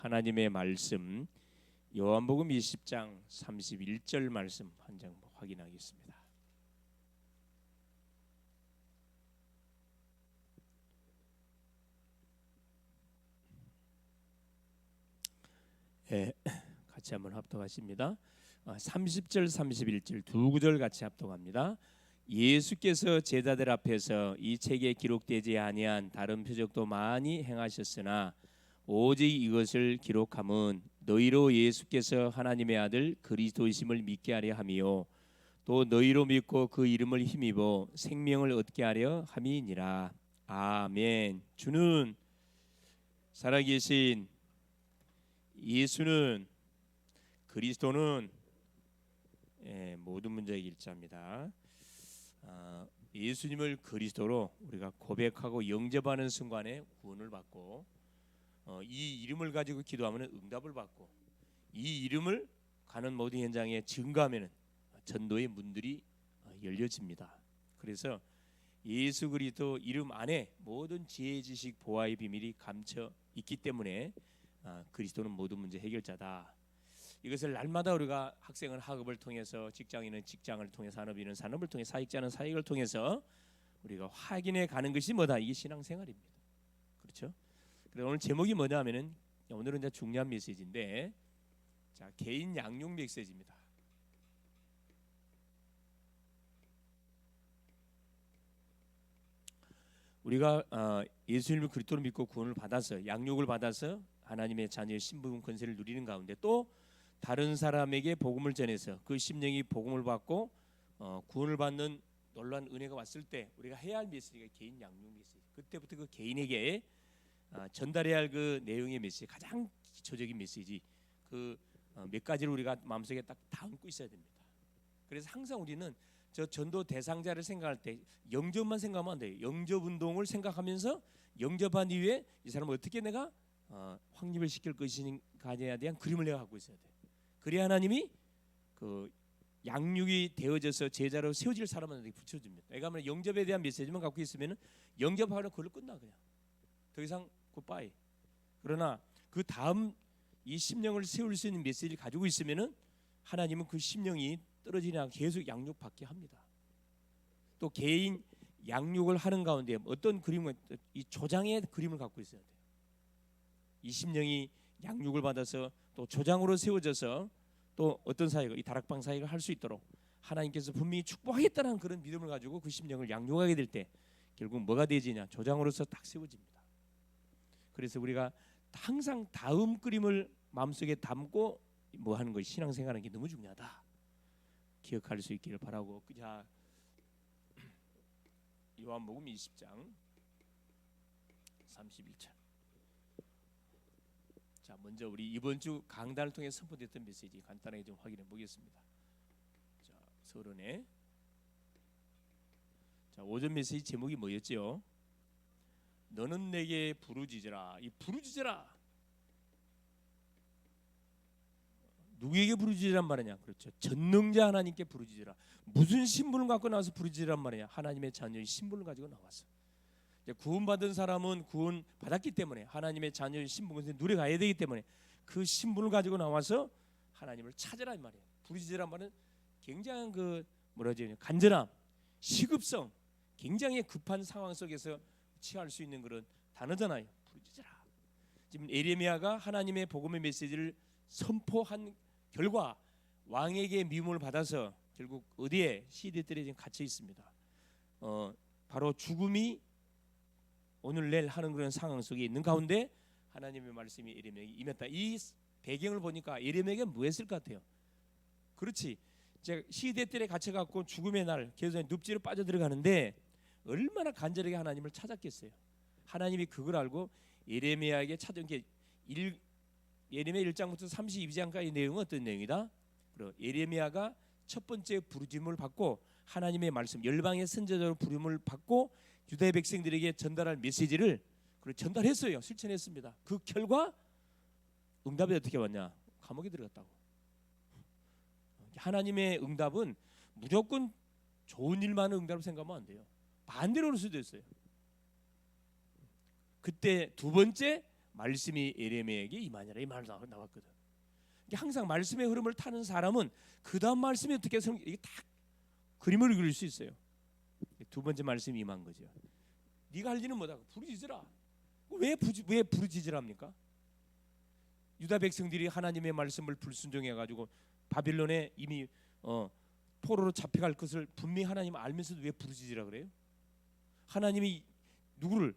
하나님의 말씀 요한복음 20장 31절 말씀 한 장 확인하겠습니다. 같이 한번 합독하십니다. 30절 31절 두 구절 같이 합독합니다. 예수께서 제자들 앞에서 이 책에 기록되지 아니한 다른 표적도 많이 행하셨으나 오직 이것을 기록함은 너희로 예수께서 하나님의 아들 그리스도이심을 믿게 하려 함이요 또 너희로 믿고 그 이름을 힘입어 생명을 얻게 하려 함이니라. 아멘. 주는 살아계신 예수는 그리스도는 모든 문제의 일자입니다. 예수님을 그리스도로 우리가 고백하고 영접하는 순간에 구원을 받고 이 이름을 가지고 기도하면 응답을 받고 이 이름을 가는 모든 현장에 증거하면 전도의 문들이 열려집니다. 그래서 예수 그리스도 이름 안에 모든 지혜 지식 보화의 비밀이 감춰 있기 때문에 그리스도는 모든 문제 해결자다. 이것을 날마다 우리가 학생은 학업을 통해서 직장인은 직장을 통해 산업인은 산업을 통해 사익자는 사익을 통해서 우리가 확인해 가는 것이 뭐다? 이게 신앙생활입니다. 그렇죠? 그래서 오늘 제목이 뭐냐면은 오늘은 이제 중요한 메시지인데 자 개인 양육 메시지입니다. 우리가 예수님을 그리스도로 믿고 구원을 받아서 양육을 받아서 하나님의 자녀의 신분 권세를 누리는 가운데 또 다른 사람에게 복음을 전해서 그 심령이 복음을 받고 구원을 받는 놀라운 은혜가 왔을 때 우리가 해야 할 메시지가 개인 양육 메시지. 그때부터 그 개인에게 전달해야 할 그 내용의 메시지, 가장 기초적인 메시지 그 몇 가지를 우리가 마음속에 딱 담고 있어야 됩니다. 그래서 항상 우리는 저 전도 대상자를 생각할 때 영접만 생각하면 안 돼요. 영접 운동을 생각하면서 영접한 이후에 이 사람을 어떻게 내가 확립을 시킬 것인가에 대한 그림을 내가 갖고 있어야 돼. 그래야 하나님이 그 양육이 되어져서 제자로 세워질 사람한테 붙여줍니다. 내가 뭐 영접에 대한 메시지만 갖고 있으면 영접하면 그걸로 끝나 그냥. 더 이상 굿바이. 그러나 그 다음 이 심령을 세울 수 있는 메시지를 가지고 있으면은 하나님은 그 심령이 떨어지지 않고 계속 양육받게 합니다. 또 개인 양육을 하는 가운데 어떤 그림을 이 조장의 그림을 갖고 있어야 돼요. 이 심령이 양육을 받아서 또 조장으로 세워져서 또 어떤 사역을 이 다락방 사역을 할 수 있도록 하나님께서 분명히 축복하겠다는 그런 믿음을 가지고 그 심령을 양육하게 될 때 결국 뭐가 되지냐 조장으로서 딱 세워집니다. 그래서 우리가 항상 다음 그림을 마음속에 담고 뭐 하는 것이 신앙생활하는 게 너무 중요하다. 기억할 수 있기를 바라고. 자, 요한복음 20장 31절. 자, 먼저 우리 이번 주 강단을 통해 선포됐던 메시지 간단하게 좀 확인해 보겠습니다. 자, 서론에 자, 오전 메시지 제목이 뭐였죠? 너는 내게 부르짖으라. 이 부르짖으라. 누구에게 부르짖으란 말이냐? 그렇죠. 전능자 하나님께 부르짖으라. 무슨 신분을 갖고 나와서 부르짖으란 말이냐? 하나님의 자녀의 신분을 가지고 나왔어. 구원받은 사람은 구원 받았기 때문에 하나님의 자녀의 신분을 누려가야 되기 때문에 그 신분을 가지고 나와서 하나님을 찾으란 말이에요. 부르짖으란 말은 굉장한 그 뭐라지 간절함, 시급성, 굉장히 급한 상황 속에서 취할 수 있는 그런 단어잖아요. 부르짖으라. 지금 에레미야가 하나님의 복음의 메시지를 선포한 결과 왕에게 미움을 받아서 결국 어디에 시대들에 지금 갇혀 있습니다. 바로 죽음이 오늘 내일 하는 그런 상황 속에 있는 가운데 하나님의 말씀이 예레미야에게 임했다. 이 배경을 보니까 예레미야가 뭐 했을 것 같아요? 그렇지. 제가 시대들에 갇혀갖고 죽음의 날 계속 늪지로 빠져들어가는데 얼마나 간절하게 하나님을 찾았겠어요. 하나님이 그걸 알고 예레미야에게 찾은 게 예레미야 1장부터 32장까지 내용은 어떤 내용이다? 그리고 예레미야가 첫 번째 부르짖음을 받고 하나님의 말씀 열방의 선지자로 부름을 받고 유다의 백성들에게 전달할 메시지를 전달했어요. 실천했습니다. 그 결과 응답이 어떻게 왔냐? 감옥에 들어갔다고. 하나님의 응답은 무조건 좋은 일만을 응답을 생각하면 안 돼요. 반대로 올 수도 있어요. 그때 두 번째 말씀이 예레미야에게 임하니라 이 말 나왔거든. 항상 말씀의 흐름을 타는 사람은 그 다음 말씀이 어떻게 이게 딱 그림을 그릴 수 있어요. 두 번째 말씀이 임한 거죠. 네가 할 일은 뭐다? 부르짖으라. 왜 부르짖으랍니까? 유다 백성들이 하나님의 말씀을 불순종해가지고 바빌론에 이미 포로로 잡혀갈 것을 분명히 하나님 알면서도 왜 부르짖으라 그래요? 하나님이 누구를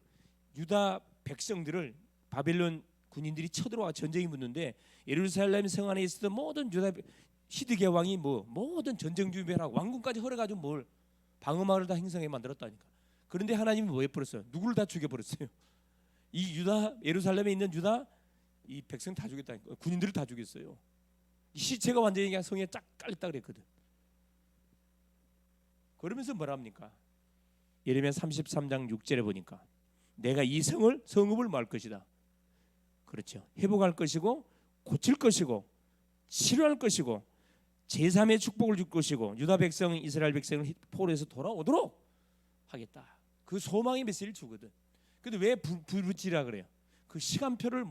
유다 백성들을 바벨론 군인들이 쳐들어와 전쟁이 붙는데 예루살렘 성 안에 있었던 모든 유다 시드기야 왕이 모든 전쟁 준비하라고 왕궁까지 허려가지고 뭘 방어막을 다 행성에 만들었다니까. 그런데 하나님이 뭐 해버렸어요? 누구를 다 죽여버렸어요. 이 유다 예루살렘에 있는 유다 이 백성 다 죽였다니까. 군인들을 다 죽였어요. 이 시체가 완전히 그냥 성에 쫙 깔렸다 그랬거든. 그러면서 뭐랍니까? 예레미야 33장 6절에 보니까 내가 이 성읍을 말 것이다. 그렇죠. 회복할 것이고 고칠 것이고 치료할 것이고 제3의 축복을 줄 것이고 유다 백성 이스라엘 백성을 포로에서 돌아오도록 하겠다. 그 소망의 메시지를 주거든. 근데 왜 부르짖으라 그래요? 그 시간표를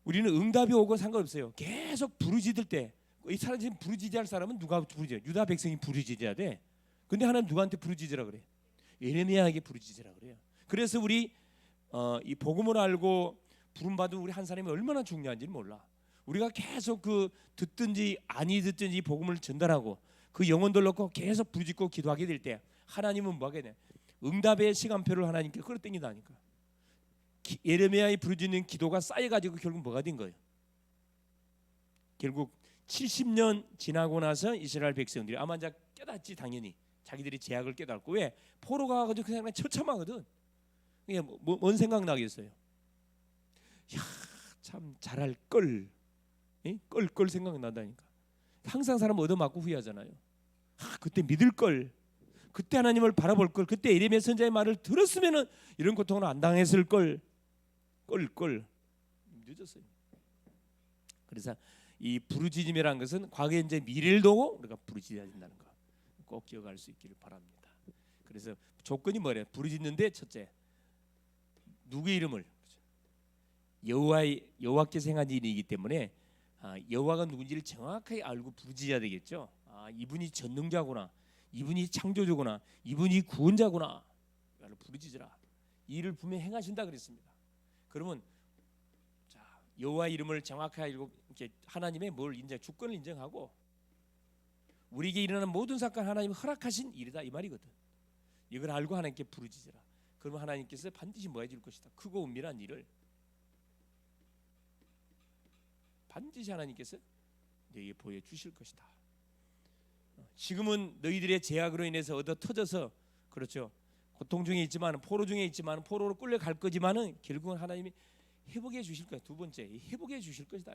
우리는 응답이 오고 상관없어요. 계속 부르짖을 때 이 사람 지금 부르짖어야 할 사람은 누가 부르짖어요? 유다 백성이 부르짖어야 돼. 근데 하나님 누구한테 부르짖으라 그래요? 예레미야에게 부르짖으라 그래요. 그래서 우리 이 복음을 알고 부름받은 우리 한 사람이 얼마나 중요한지를 몰라. 우리가 계속 그 듣든지 아니 듣든지 복음을 전달하고 그 영혼들 놓고 계속 부르짖고 기도하게 될 때 하나님은 뭐 하게 돼? 응답의 시간표를 하나님께 끌어당긴다니까. 예레미야의 부르짖는 기도가 쌓여가지고 결국 뭐가 된 거예요? 결국 70년 지나고 나서 이스라엘 백성들이 아마 이제 깨닫지 당연히 자기들이 죄악을 깨닫고 왜 포로가 가지고 그냥 처참하거든. 이게 뭔 생각 나겠어요? 야, 참 잘할 걸 생각 난다니까. 항상 사람 얻어맞고 후회하잖아요. 그때 믿을 걸, 그때 하나님을 바라볼 걸, 그때 예레미야 선지자의 말을 들었으면은 이런 고통을 안 당했을 걸 늦었어요. 그래서 이 부르짖음이라는 것은 과거, 현재, 미래를 두고 우리가 부르짖어야 된다는 거 꼭 기억할 수 있기를 바랍니다. 그래서 조건이 뭐래요? 부르짖는데 첫째, 누구의 이름을? 여호와께서 행한 일이기 때문에 여호와가 누군지를 정확하게 알고 부르짖어야 되겠죠. 이분이 전능자구나, 이분이 창조주구나, 이분이 구원자구나. 부르짖으라. 이 일을 분명히 행하신다 그랬습니다. 그러면 여호와 이름을 정확하게 알고 이렇게 하나님의 주권을 인정하고 우리에게 일어나는 모든 사건 하나님 허락하신 일이다 이 말이거든. 이걸 알고 하나님께 부르짖으라. 그러면 하나님께서 반드시 뭐 해줄 것이다. 크고 은밀한 일을 반드시 하나님께서 너희에게 보여주실 것이다. 지금은 너희들의 죄악으로 인해서 얻어 터져서 그렇죠. 고통 중에 있지만 포로 중에 있지만 포로로 끌려갈 거지만은 결국은 하나님이 회복해 주실 거야. 두 번째, 회복해 주실 것이다.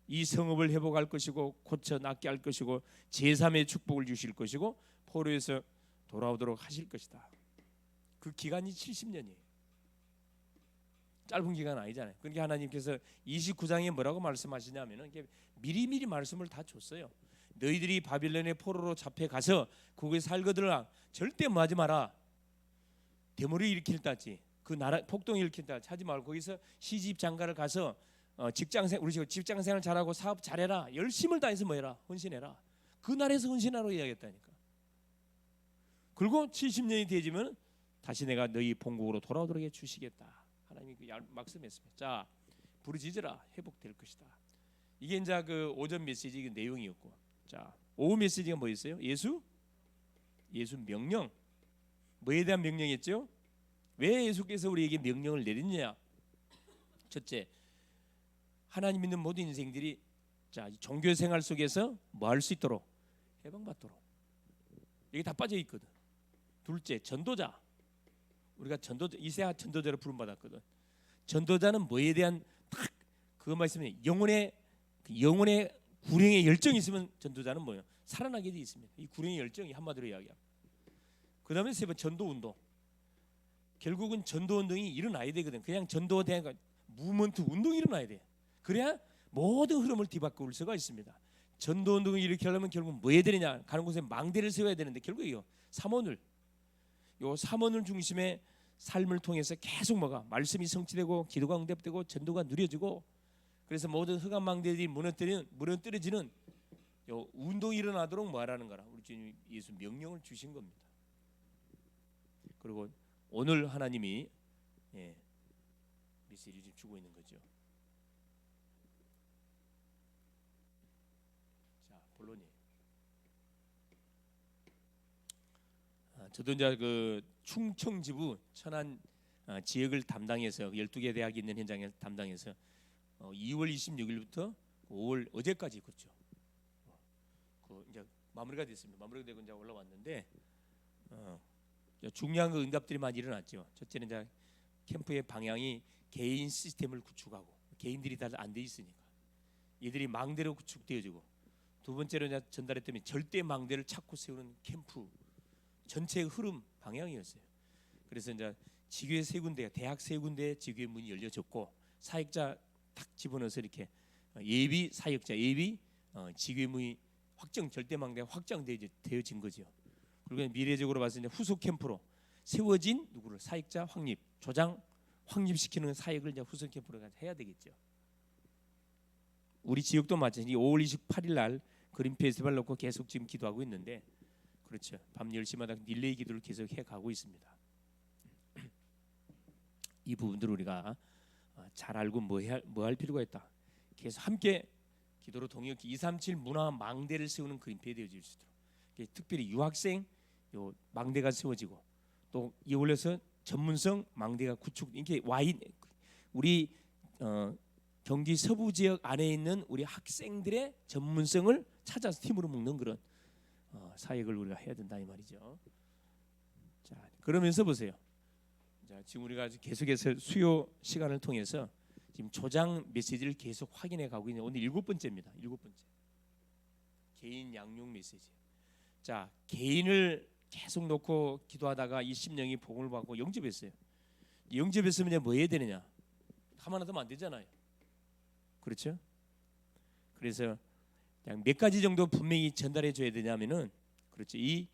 이 성읍을 회복할 것이고 고쳐 낫게 할 것이고 제3의 축복을 주실 것이고 포로에서 돌아오도록 하실 것이다. 그 기간이 70년이에요. 짧은 기간 아니잖아요. 그러니까 하나님께서 29장에 뭐라고 말씀하시냐면은 이게 미리미리 말씀을 다 줬어요. 너희들이 바빌론의 포로로 잡혀가서 거기에 살거들라 절대 뭐 하지 마라. 대물을 일으킬다지 그 나라 폭동을 일으킨다 하지 말고 거기서 시집 장가를 가서 직장생활 잘하고 사업 잘해라. 열심을 다해서 뭐해라? 헌신해라. 그 나라에서 헌신하라고 이야기했다니까. 그리고 70년이 되지면 다시 내가 너희 본국으로 돌아오도록 해주시겠다. 하나님이 말씀했습니다. 자, 부르짖으라. 회복될 것이다. 이게 이제 그 오전 메시지 내용이었고, 자 오후 메시지가 뭐 있어요? 예수 명령. 뭐에 대한 명령이었죠? 왜 예수께서 우리에게 명령을 내렸냐? 첫째, 하나님 믿는 모든 인생들이 종교 생활 속에서 뭐 할 수 있도록 해방받도록 이게 다 빠져 있거든. 둘째, 전도자. 우리가 이세아 전도자로 부름 받았거든. 전도자는 뭐에 대한 딱 그거 말씀에 영혼의 구령의 열정이 있으면 전도자는 뭐예요? 살아나게 돼 있습니다. 이 구령의 열정이 한마디로 이야기야. 그다음에 세 번 전도운동. 결국은 전도운동이 일어나야 되거든. 그냥 전도된 무브먼트 운동이 일어나야 돼. 그래야 모든 흐름을 뒤바꿀 수가 있습니다. 전도운동을 일으키려면 결국 뭐 해야 되느냐? 가는 곳에 망대를 세워야 되는데 결국 이거 삼원을 중심에 삶을 통해서 계속 뭐가 말씀이 성취되고 기도가 응답되고 전도가 누려지고 그래서 모든 흑암망대들이 무너뜨려지는 운동이 일어나도록 뭐하라는 거라. 우리 주님 예수 명령을 주신 겁니다. 그리고 오늘 하나님이 메시지를 지금 주고 있는 거죠. 자, 본론이. 저도 이제 그 충청지부 천안 지역을 담당해서 12개 대학이 있는 현장을 담당해서 2월 26일부터 5월 어제까지 그렇죠. 이제 마무리가 됐습니다. 마무리가 되고 이제 올라왔는데 중요한 그 응답들이 많이 일어났죠. 첫째는 이제 캠프의 방향이 개인 시스템을 구축하고 개인들이 다 안 돼 있으니까 이들이 망대로 구축되어지고 두 번째로 이제 전달했더니 절대 망대를 찾고 세우는 캠프 전체의 흐름 방향이었어요. 그래서 이제 지교회 세 군데, 대학 세 군데 지교회 문이 열려졌고 사역자 딱 집어넣어서 이렇게 예비 사역자, 예비 지교회 문이 절대망대가 확장되어진 거죠. 그리고 미래적으로 봤을 때 후속 캠프로 세워진 누구를 사역자 확립, 조장 확립시키는 사역을 이제 후속 캠프로 해야 되겠죠. 우리 지역도 마찬가지 5월 28일 날 그린 페스티벌 놓고 계속 지금 기도하고 있는데 그렇죠. 밤 10시마다 릴레이 기도를 계속 해가고 있습니다. 이 부분들을 우리가 잘 알고 뭐 할 필요가 있다. 계속 함께 기도로 동역기 237 문화 망대를 세우는 그림표에 되어질 수 있도록 특별히 유학생 요 망대가 세워지고 또 이에 올려서 전문성 망대가 구축 이게 우리 경기 서부 지역 안에 있는 우리 학생들의 전문성을 찾아서 팀으로 묶는 그런 사역을 우리가 해야 된다 이 말이죠. 자 그러면서 보세요. 자 지금 우리가 계속해서 수요 시간을 통해서 지금 조장 메시지를 계속 확인해 가고 있는 오늘 7번째입니다. 7번째 개인 양육 메시지. 자 개인을 계속 놓고 기도하다가 이 심령이 복음을 받고 영접했어요. 영접했으면 이제 뭐 해야 되느냐? 가만 놔두면 안 되잖아요. 그렇죠? 그래서 그냥 몇 가지 정도 분명히 전달해 줘야 되냐면은 그렇죠. 이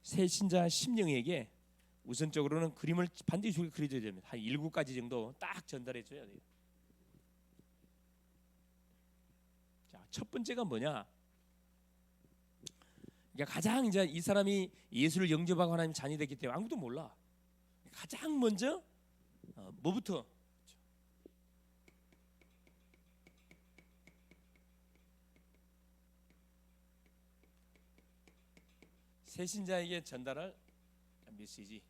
새 신자 심령에게 우선적으로는 그림을 반드시 그려줘야 됩니다. 한 7가지 정도 딱 전달해 줘야 돼요. 자, 첫 번째가 뭐냐? 그러니까 가장 이제 이 사람이 예수를 영접하고 하나님 자녀이 됐기 때문에 아무도 몰라. 가장 먼저 뭐부터? 새신자에게 전달할 메시지.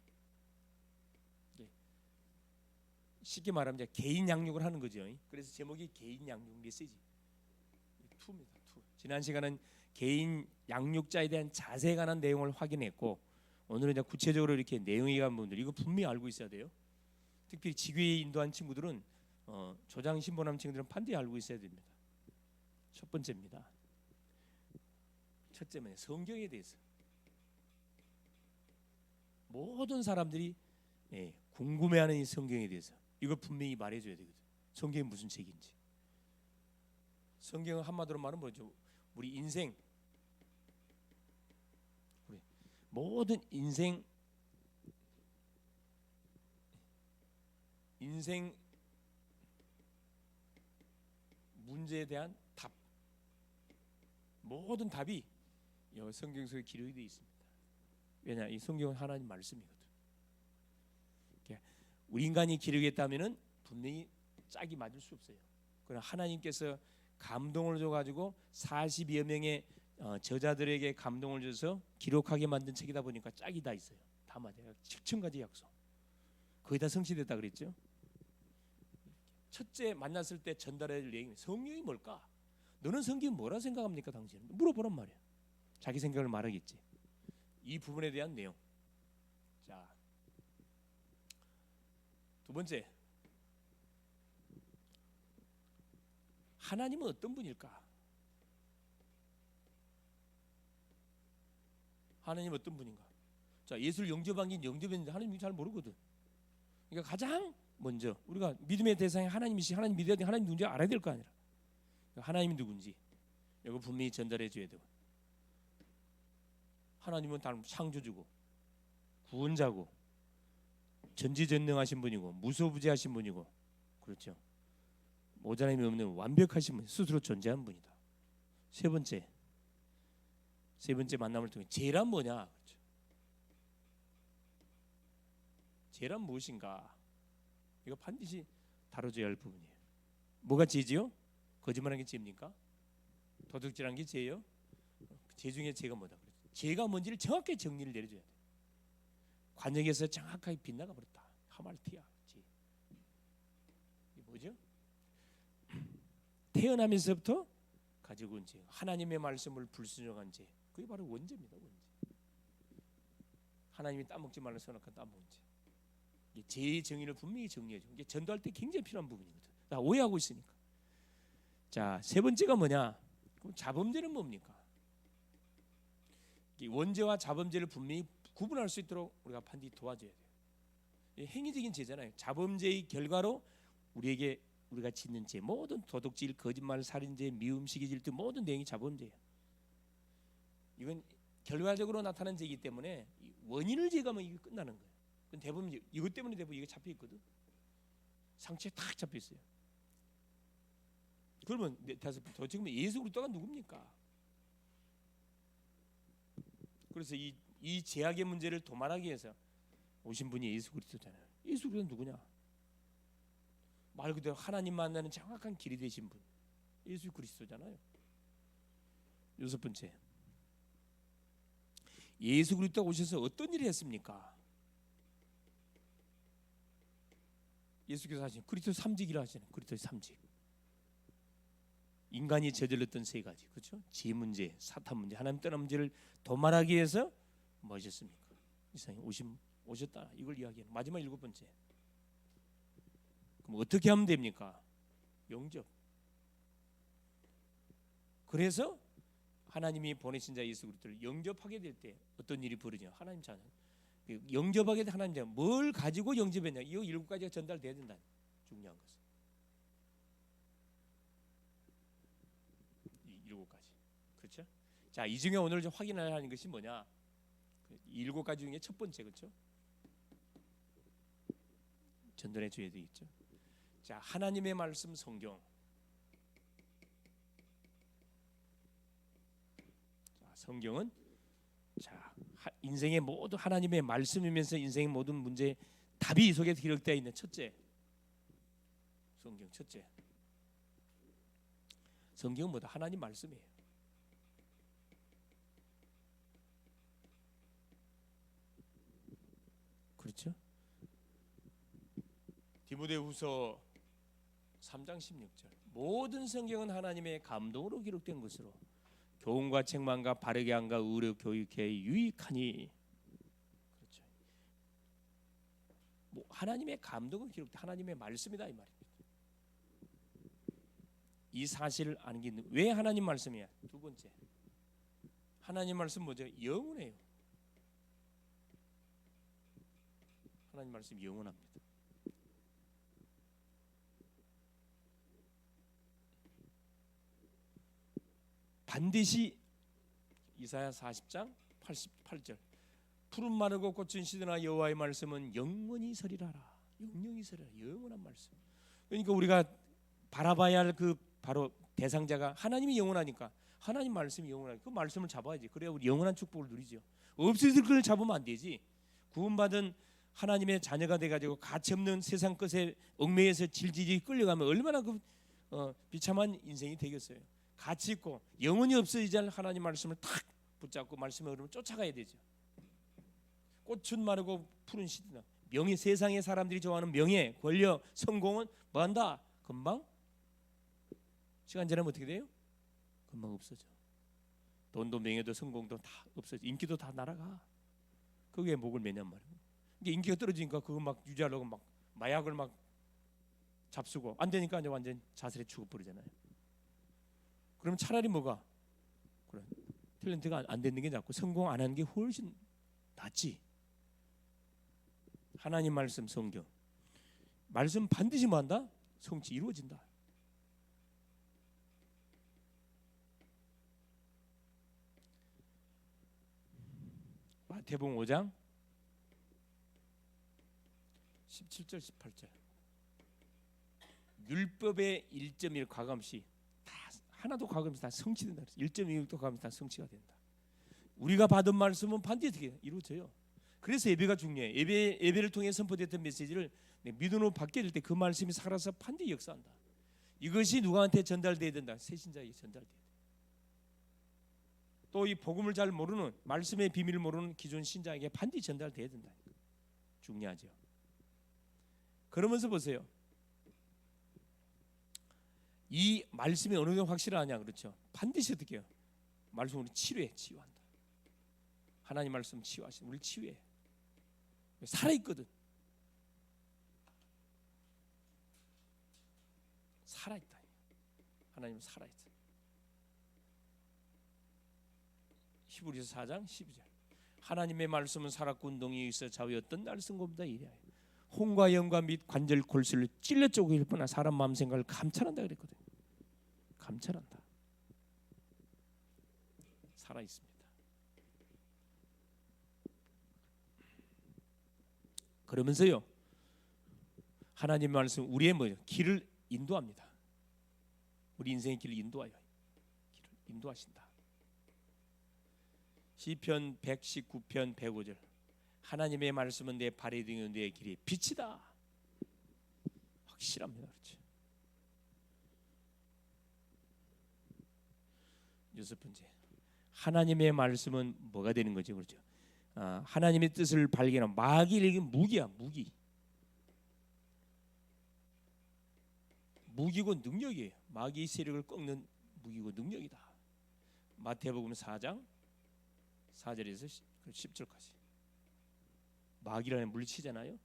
쉽게 말하면 이제 개인 양육을 하는 거죠. 그래서 제목이 개인 양육 메시지. 2입니다. 2. 지난 시간은 개인 양육자에 대한 자세에 관한 내용을 확인했고 오늘은 이제 구체적으로 이렇게 내용이 간 분들 이거 분명히 알고 있어야 돼요. 특히 지교회 인도한 친구들은 조장 신분한 친구들은 반드시 알고 있어야 됩니다. 첫 번째입니다. 첫째는 성경에 대해서 모든 사람들이 궁금해하는 이 성경에 대해서 이걸 분명히 말해줘야 되거든. 성경이 무슨 책인지. 성경은 한마디로 말하면 뭐죠? 우리 인생, 우리 모든 인생 문제에 대한 답, 모든 답이 성경 속에 기록이 되어 있습니다. 왜냐, 이 성경은 하나님 말씀이거든. 우리 인간이 기록했다면은 분명히 짝이 맞을 수 없어요. 그러나 하나님께서 감동을 줘가지고 40여 명의 저자들에게 감동을 줘서 기록하게 만든 책이다 보니까 짝이 다 있어요. 다 맞아요. 7,000가지 약속. 거의 다 성취됐다 그랬죠. 첫째 만났을 때 전달해야 될 얘기는 성경이 뭘까? 너는 성경이 뭐라 생각합니까? 당신은 물어보란 말이야. 자기 생각을 말하겠지. 이 부분에 대한 내용. 자, 두 번째, 하나님은 어떤 분일까? 하나님은 어떤 분인가? 자, 예수를 영접한 게 영접했는데 하나님 잘 모르거든. 그러니까 가장 먼저 우리가 믿음의 대상이 하나님이시, 하나님 믿어야 돼, 하나님 누군지 알아야 될 거 아니라. 하나님이 누군지 이거 분명히 전달해 줘야 되고. 하나님은 다른 창조주고 구원자고 전지전능하신 분이고 무소부재하신 분이고, 그렇죠. 모자람이 없는 완벽하신 분, 스스로 존재한 분이다. 세 번째 만남을 통해 죄란 뭐냐? 그렇죠. 죄란 무엇인가? 이거 반드시 다뤄줘야 할 부분이에요. 뭐가 죄지요? 거짓말하는 게 죄입니까? 도둑질하는 게 죄예요? 죄 중에 죄가 뭐다? 죄가 뭔지를 정확하게 정리를 내려줘야 돼. 관역에서 정확하게 빗나가 버렸다. 하말티아 죄. 이게 뭐죠? 태어나면서부터 가지고 온 죄, 하나님의 말씀을 불순종한 죄, 그게 바로 원죄입니다. 원죄. 하나님이 따먹지 말라 써놓고 따먹은 죄. 이게 죄의 정의를 분명히 정리해줘. 이게 전도할 때 굉장히 필요한 부분이거든. 다 오해하고 있으니까. 자, 세 번째가 뭐냐? 그럼 자범죄는 뭡니까? 원죄와 자범죄를 분명히 구분할 수 있도록 우리가 반드시 도와줘야 돼요. 행위적인 죄잖아요. 자범죄의 결과로 우리가 짓는 죄, 모든 도둑질, 거짓말, 살인죄, 미움, 시기, 질투 모든 내용이 자범죄예요. 이건 결과적으로 나타난 죄이기 때문에 원인을 제거하면 이게 끝나는 거예요. 대부분 이것 때문에 대부분 이게 잡혀 있거든. 상처에 탁 잡혀 있어요. 그러면 지금 예수 그리스도가 누굽니까? 그래서 이 죄악의 문제를 도말하기 위해서 오신 분이 예수 그리스도잖아요. 예수 그리스도는 누구냐? 말 그대로 하나님 만나는 정확한 길이 되신 분, 예수 그리스도잖아요. 여섯 번째, 예수 그리스도가 오셔서 어떤 일을 했습니까? 예수께서 하신 그리스도 삼직이라 하시는 그리스도의 삼직. 인간이 저질렀던 세 가지, 그렇죠? 죄 문제, 사탄 문제, 하나님 떠난 문제를 도말하기 위해서 뭐 하셨습니까? 이 세상에 오셨다. 이걸 이야기하는 마지막 일곱 번째. 그럼 어떻게 하면 됩니까? 영접. 그래서 하나님이 보내신 자 예수 그리스도를 영접하게 될 때 어떤 일이 벌어지냐? 하나님 자녀. 영접하게 될 하나님 자녀. 뭘 가지고 영접했냐? 이 일곱 가지가 전달돼야 된다. 중요한 것은. 이 일곱 가지. 그렇죠? 자, 이 중에 오늘 좀 확인해야 하는 것이 뭐냐? 이 일곱 가지 중에 첫 번째, 그렇죠? 전달해 줘야 되겠죠. 자, 하나님의 말씀 성경. 자, 성경은 인생의 모든 하나님의 말씀이면서 인생의 모든 문제 답이 이 속에 기록되어 있는 첫째. 성경 첫째. 성경은 뭐다? 하나님 말씀이에요. 그렇죠? 디모데후서 3장 16절. 모든 성경은 하나님의 감동으로 기록된 것으로 교훈과 책망과 바르게 함과 의로 교육해 유익하니. 그렇죠. 하나님의 감동은 기록된 하나님의 말씀이다 이 말입니다. 이 사실을 아는 게 왜 하나님 말씀이야? 두 번째, 하나님 말씀 뭐죠? 영원해요. 하나님 말씀 영원합니다. 반드시 이사야 40장 88절 푸른 마르고 꽃은 시드나 여호와의 말씀은 영원히 서리라라. 영영히 서리라. 영원한 말씀. 그러니까 우리가 바라봐야 할 그 바로 대상자가 하나님이 영원하니까 하나님 말씀이 영원하니까 그 말씀을 잡아야지. 그래야 우리 영원한 축복을 누리죠. 없을 걸 잡으면 안 되지. 구원받은 하나님의 자녀가 돼가지고 가치없는 세상 것에 얽매여서 질질이 끌려가면 얼마나 비참한 인생이 되겠어요. 가치 있고 영원히 없어지지 않을 하나님 말씀을 탁 붙잡고 말씀의 흐름을 쫓아가야 되죠. 꽃은 마르고 푸른 시드나. 명예, 세상의 사람들이 좋아하는 명예, 권력, 성공은 뭐한다? 금방 시간 지나면 어떻게 돼요? 금방 없어져. 돈도 명예도 성공도 다 없어져. 인기도 다 날아가. 그게 목을 매냔 말이에요. 이게 인기가 떨어지니까 그거 막 유지하려고 막 마약을 막 잡수고 안 되니까 이제 완전 자살에 죽어버리잖아요. 그럼 차라리 뭐가? 그래, 탤런트가 안 되는 게 낫고 성공 안 하는 게 훨씬 낫지. 하나님 말씀 성경. 말씀 반드시 뭐한다? 성취 이루어진다. 마태복음 5장 17절 18절 율법의 1.1 과감시 다 하나도 과감시 다 성취된다. 1.1도 과감시 다 성취가 된다. 우리가 받은 말씀은 반드시 이루어져요. 그래서 예배가 중요해. 예배를 통해 선포됐던 메시지를 믿음으로 받게 될 때 그 말씀이 살아서 반드시 역사한다. 이것이 누구한테 전달돼야 된다? 새신자에게 전달돼야 돼. 또 이 복음을 잘 모르는 말씀의 비밀을 모르는 기존 신자에게 반드시 전달돼야 된다. 중요하죠. 그러면서 보세요. 이 말씀이 어느 정도 확실하냐, 그렇죠? 반드시 어떻게 해요? 말씀으로 치유한다. 하나님 말씀 치유하시는 우리 치유해. 살아있거든. 살아있다. 하나님은 살아있어. 히브리서 4장 12절 하나님의 말씀은 살았고 운동이 있어 좌우였던 날승고보다 이래하여 홍과 영과 및 관절 골수를 찔러 쪼개일 뿐나 사람 마음 생각을 감찰한다 그랬거든. 감찰한다. 살아있습니다. 그러면서요 하나님 말씀 우리의 뭐예요? 길을 인도합니다. 우리 인생의 길을 인도하여 길을 인도하신다. 시편 119편 105절 하나님의 말씀은 내 발의 등이요 내 길의 빛이다. 확실합니다. 그렇죠? 여섯 번째 하나님의 말씀은 뭐가 되는 거죠? 그렇죠? 하나님의 뜻을 발견한 마귀에게 무기야. 무기고 능력이에요. 마귀의 세력을 꺾는 무기고 능력이다. 마태복음 4장 4절에서 10절까지 마귀라는 물리치잖아요.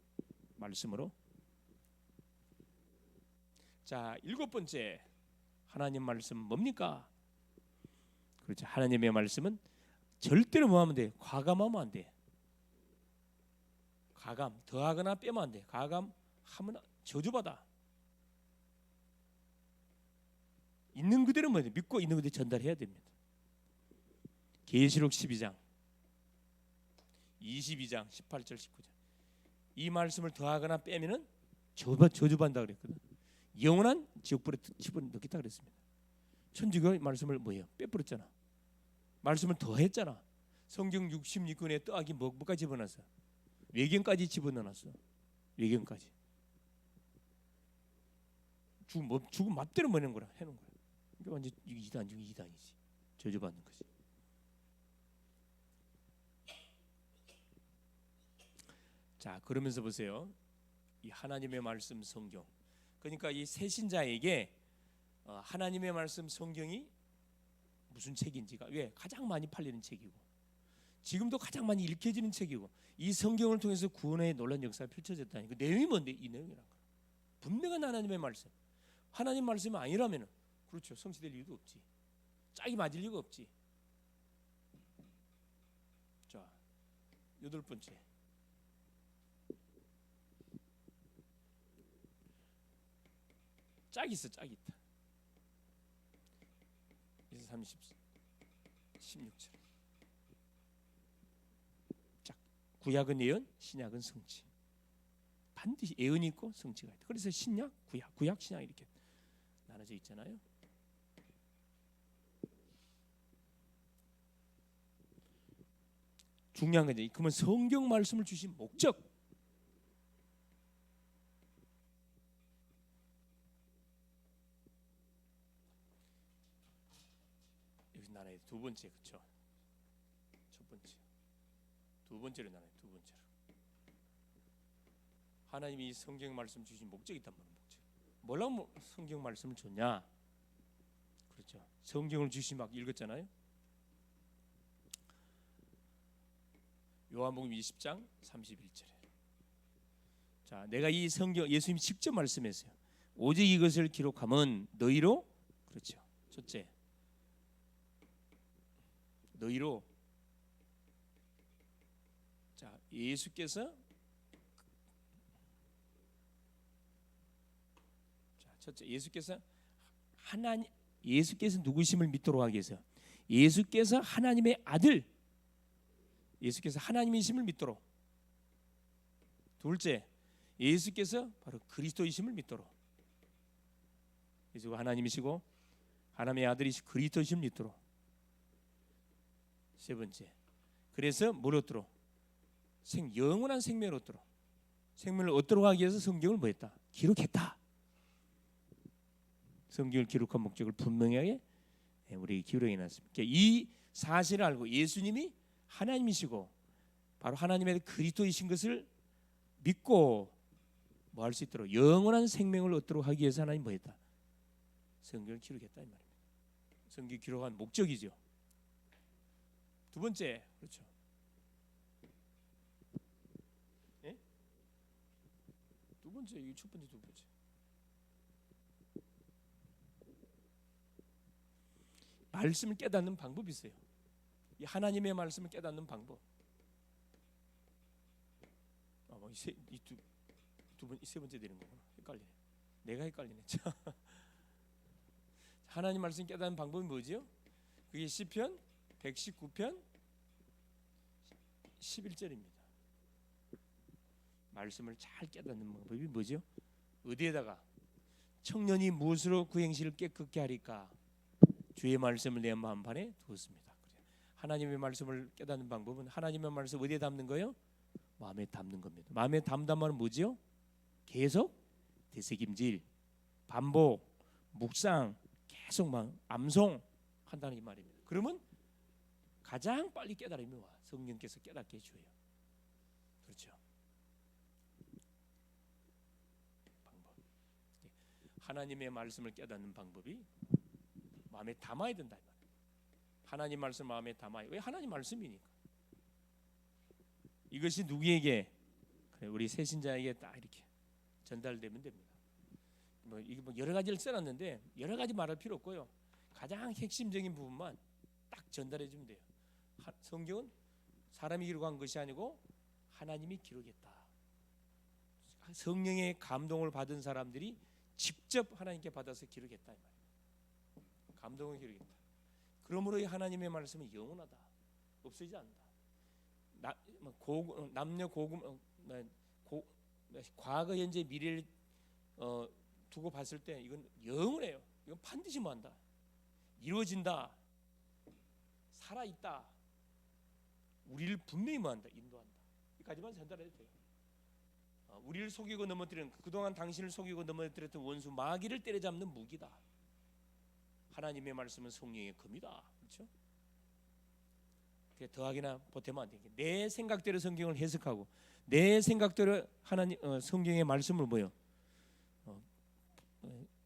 말씀으로. 자, 일곱 번째 하나님 말씀 뭡니까? 그렇죠. 하나님의 말씀은 절대로 뭐하면 돼? 과감하면 안 돼. 과감 더하거나 빼면 안 돼. 과감하면 저주받아. 있는 그대로 뭐 믿고 있는 그대로 전달해야 됩니다. 계시록 12장 22장 18절 19절 이 말씀을 더하거나 빼면은 저주받는다 그랬거든. 영원한 지옥불에 집어넣겠다 그랬습니다. 천주교 말씀을 뭐예요? 빼버렸잖아. 말씀을 더했잖아. 성경 66권에 또하기 뭐까지 집어넣었어? 외경까지 집어넣었어. 외경까지. 죽음 맘대로 먹는 거라 해놓은 거야. 그러니까 완전 이단 중에 이단이지. 저주받는 거지. 자, 그러면서 보세요. 이 하나님의 말씀 성경. 그러니까 이 새신자에게 하나님의 말씀 성경이 무슨 책인지가 왜 가장 많이 팔리는 책이고 지금도 가장 많이 읽혀지는 책이고 이 성경을 통해서 구원의 놀라운 역사가 펼쳐졌다니 그 내용이 뭔데? 이 내용이란 거야. 분명한 하나님의 말씀. 하나님 말씀이 아니라면 그렇죠. 성취될 이유도 없지. 짝이 맞을 리가 없지. 자, 여덟 번째. 짝이 있어. 짝이 있다. 16절. 짝. 구약은 예언, 신약은 성취. 반드시 예언이 있고 성취가 있다. 그래서 신약, 구약, 신약 이렇게 나눠져 있잖아요. 중요한 건데 그러면 성경 말씀을 주신 목적. 여기 나눠야 돼. 두 번째 그렇죠. 첫 번째, 두 번째로 나눠요. 두 번째로 하나님이 성경 말씀 주신 목적이 있단 말이에요. 목적. 뭐라고 성경 말씀을 줬냐? 그렇죠. 성경을 주시 막 읽었잖아요. 요한복음 20장 31절에 자, 내가 이 성경 예수님이 직접 말씀했어요. 오직 이것을 기록하면 너희로 그렇죠. 첫째, 너희로 자 예수께서 자 첫째 예수께서 누구심을 믿도록 하기 위해서 예수께서 하나님의 아들 예수께서 하나님이심을 믿도록. 둘째, 예수께서 바로 그리스도이심을 믿도록, 예수가 하나님이시고 하나님의 아들이시 그리스도이심을 믿도록. 세 번째, 그래서 뭘 얻도록? 영원한 생명을 얻도록. 생명을 얻도록 하기 위해서 성경을 뭐 했다? 기록했다. 성경을 기록한 목적을 분명하게 우리 기록해 놨습니다. 이 사실을 알고 예수님이 하나님이시고 바로 하나님의 그리스도이신 것을 믿고 뭐 할 수 있도록 영원한 생명을 얻도록 하기 위해서 하나님 뭐 했다? 성경을 기록했다 이 말입니다. 성경 기록한 목적이죠. 두 번째, 그렇죠. 예? 두 번째, 이게 첫 번째, 두 번째. 말씀을 깨닫는 방법이 있어요. 이 하나님의 말씀을 깨닫는 방법. 세 번째 되는 거구나. 헷갈리네. 내가 헷갈리네. 하나님 말씀 깨닫는 방법이 뭐지요? 그게 시편 119편 11절입니다. 말씀을 잘 깨닫는 방법이 뭐죠? 어디에다가 청년이 무엇으로 그 행실을 깨끗게 하리까? 주의 말씀을 내 마음판에 두었습니다. 하나님의 말씀을 깨닫는 방법은 하나님의 말씀 어디에 담는 거예요? 마음에 담는 겁니다. 마음에 담담하는 뭐지요? 계속 되새김질, 반복, 묵상, 계속 암송 한다는 이 말입니다. 그러면 가장 빨리 깨달음이 와. 성령께서 깨닫게 해줘요. 그렇죠. 방법. 하나님의 말씀을 깨닫는 방법이 마음에 담아야 된다. 하나님 말씀 마음에 담아야. 왜? 하나님 말씀이니까. 이것이 누구에게? 우리 새신자에게 딱 이렇게 전달되면 됩니다. 이게 여러 가지를 써놨는데 여러 가지 말할 필요 없고요. 가장 핵심적인 부분만 딱 전달해 주면 돼요. 성경은 사람이 기록한 것이 아니고 하나님이 기록했다. 성령의 감동을 받은 사람들이 직접 하나님께 받아서 기록했다 이 말이에요. 감동을 기록했다. 그러므로 이 하나님의 말씀은 영원하다. 없어지지 않는다. 남녀 고금 과거 현재 미래를 두고 봤을 때 이건 영원해요. 이건 반드시 뭐 한다. 이루어진다. 살아있다. 우리를 분명히 뭐 한다. 인도한다. 여기까지만 전달해도 돼요. 우리를 속이고 넘어뜨리는, 그동안 당신을 속이고 넘어뜨렸던 원수 마귀를 때려잡는 무기다. 하나님의 말씀은 성령의 검이다. 그렇죠? 더하기나 보태면 안 돼. 내 생각대로 성경을 해석하고 내 생각대로 하나님 성경의 말씀을 뭐요?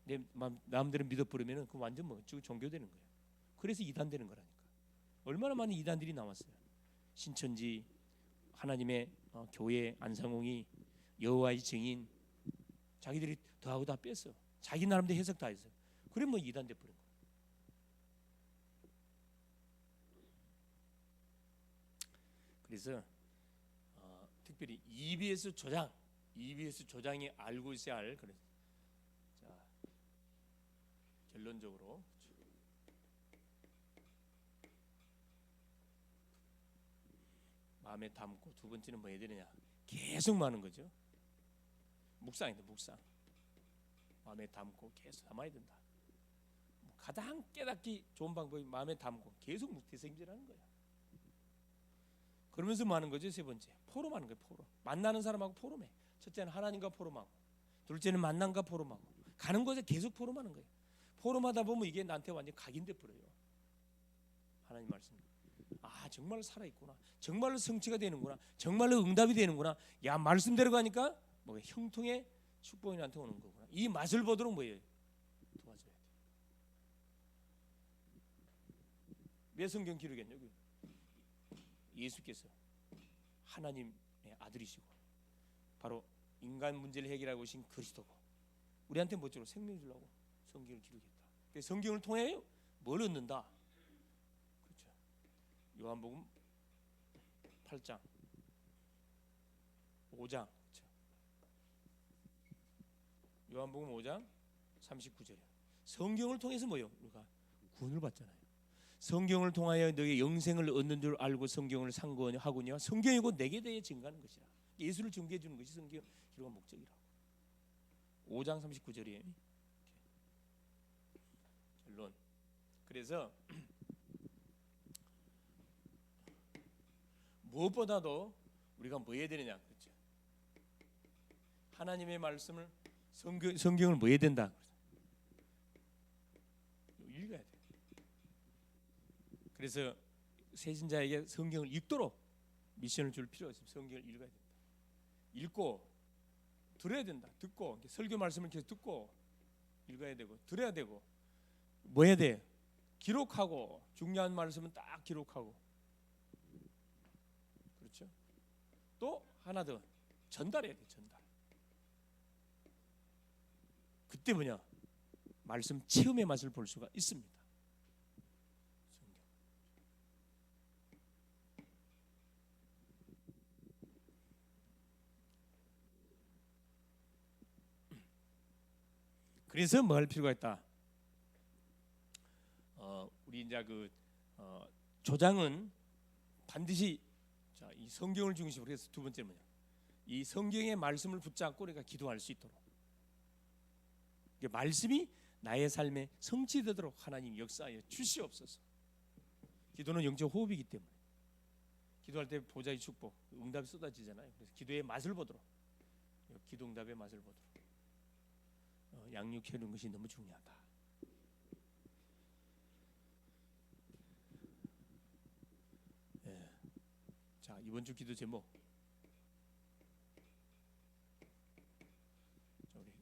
내 마음대로 믿어 버리면은 그 완전 뭐 종교되는 거예요. 그래서 이단 되는 거라니까. 얼마나 많은 이단들이 나왔어요. 신천지, 하나님의 교회, 안상홍이, 여호와의 증인, 자기들이 더하고 다 뺐어. 자기 나름대로 해석 다 했어요. 그래 뭐 이단 돼 버린 거예요. 그래서 특별히 EBS 조장이 알고 있어야 할. 그래. 자, 결론적으로 마음에 담고, 두 번째는 뭐 해야 되느냐? 계속 많은 거죠. 묵상인데 묵상. 마음에 담고 계속 담아야 된다. 가장 깨닫기 좋은 방법이 마음에 담고 계속 되새김질하는 거야. 그러면서 뭐 하는 거죠? 세 번째, 포럼하는 거예요. 포럼. 만나는 사람하고 포럼해. 첫째는 하나님과 포럼하고, 둘째는 만남과 포럼하고, 가는 곳에 계속 포럼하는 거예요. 포럼하다 보면 이게 나한테 완전 각인돼 버려요. 하나님 말씀. 아, 정말 살아있구나. 정말로 성취가 되는구나. 정말로 응답이 되는구나. 야, 말씀대로 가니까 뭐 형통의 축복이 나한테 오는 거구나. 이 맛을 보도록 뭐예요? 도와줘야 돼. 왜 성경 기록했냐? 예수께서 하나님의 아들이시고 바로 인간 문제를 해결하고 오신 그리스도고 우리한테 뭐죠? 생명 주려고 성경을 기록했다. 그래서 성경을 통해 뭘 얻는다? 그렇죠. 요한복음 8장 5장 그렇죠. 요한복음 5장 39절에 성경을 통해서 뭐요? 우리가 구원을 받잖아요. 성경을 통하여 너의 영생을 얻는 줄 알고 성경을 상고하거니와 성경이 곧 내게 대해 증거하는 것이라. 예수를 증거해 주는 것이 성경 기록의 목적이라고. 5장 39절이에요. 결론. 그래서 무엇보다도 우리가 뭐 해야 되느냐, 그렇죠? 하나님의 말씀을 성경을 뭐 해야 된다? 읽어야 돼. 그래서 세신자에게 성경을 읽도록 미션을 줄 필요가 있습니다. 성경을 읽어야 된다. 읽고 들어야 된다. 듣고 설교 말씀을 계속 듣고 읽어야 되고 들어야 되고 뭐 해야 돼? 기록하고 중요한 말씀은 딱 기록하고 그렇죠? 또 하나 더 전달해야 돼. 전달. 그때 뭐냐? 말씀 체험의 맛을 볼 수가 있습니다. 그래서 뭐 할 필요가 있다. 우리 이제 조장은 반드시 이 성경을 중심으로 해서 두 번째 뭐냐? 이 성경의 말씀을 붙잡고 우리가 기도할 수 있도록. 말씀이 나의 삶에 성취되도록 하나님 역사하여 주시옵소서. 기도는 영적 호흡이기 때문에 기도할 때 보좌의 축복, 응답이 쏟아지잖아요. 그래서 기도의 맛을 보도록, 기도 응답의 맛을 보도록 양육해 주는 것이 너무 중요하다. 자, 이번 주 기도 제목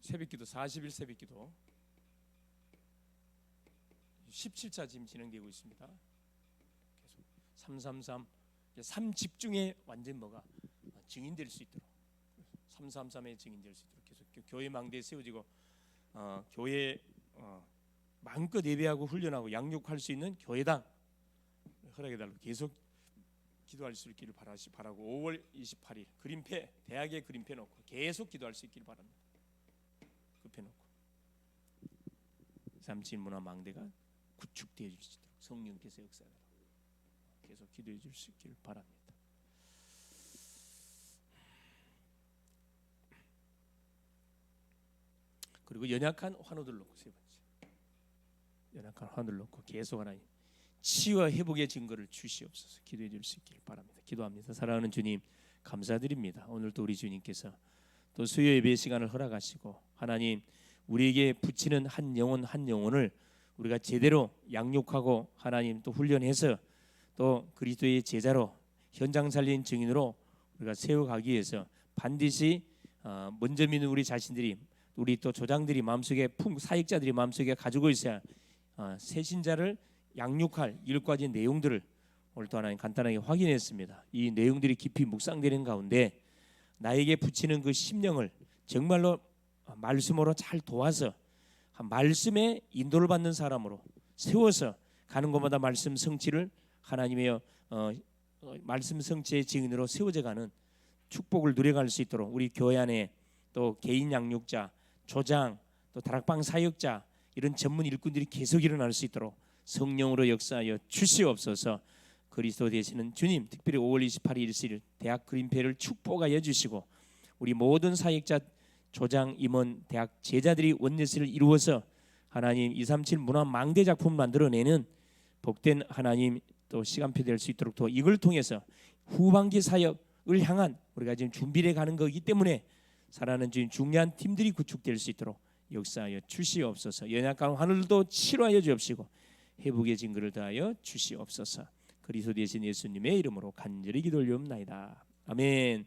새벽기도 40일 새벽기도 17차 지금 진행되고 있습니다. 계속 333 3집중에 완전 뭐가 증인될 수 있도록 333에 증인될 수 있도록 계속 교회 망대에 세워지고 교회 마음껏 예배하고 훈련하고 양육할 수 있는 교회당 허락해달라고 계속 기도할 수 있기를 바라고 5월 28일 그림패 대학에 그림패 놓고 계속 기도할 수 있기를 바랍니다. 급해 놓고 3칠 문화 망대가 구축되어 줄 수 있도록 성령께서 역사하도록 계속 기도해 줄 수 있기를 바랍니다. 그리고 연약한 환우들 놓고 세 번째 연약한 환우들 놓고 계속 하나님 치유와 회복의 증거를 주시옵소서. 기도해 줄 수 있기를 바랍니다. 기도합니다. 사랑하는 주님 감사드립니다. 오늘도 우리 주님께서 또 수요 예배 시간을 허락하시고 하나님 우리에게 붙이는 한 영혼 한 영혼을 우리가 제대로 양육하고 하나님 또 훈련해서 또 그리스도의 제자로 현장 살린 증인으로 우리가 세워가기 위해서 반드시 먼저 믿는 우리 자신들이 우리 또 조장들이 마음속에 사역자들이 마음속에 가지고 있어야 새신자를 양육할 10가지 내용들을 오늘 또 하나님 간단하게 확인했습니다. 이 내용들이 깊이 묵상되는 가운데 나에게 붙이는 그 심령을 정말로 말씀으로 잘 도와서 말씀에 인도를 받는 사람으로 세워서 가는 곳마다 말씀 성취를 하나님의 말씀 성취의 증인으로 세워져가는 축복을 누려갈 수 있도록 우리 교회 안에 또 개인 양육자, 조장, 또 다락방 사역자 이런 전문 일꾼들이 계속 일어날 수 있도록 성령으로 역사하여 주시옵소서. 그리스도 되시는 주님 특별히 5월 28일 일주일 대학 그림패를 축복하여 주시고 우리 모든 사역자 조장 임원 대학 제자들이 원내스를 이루어서 하나님 237 문화 망대 작품 만들어내는 복된 하나님 또 시간표 될 수 있도록 또 이걸 통해서 후반기 사역을 향한 우리가 지금 준비해 가는 거기 때문에 사랑하는 주님 중요한 팀들이 구축될 수 있도록 역사하여 주시옵소서. 연약한 하늘도 치료하여 주옵시고 회복의 증거를 더하여 주시옵소서. 그리스도 되신 예수님의 이름으로 간절히 기도 올리옵나이다. 아멘.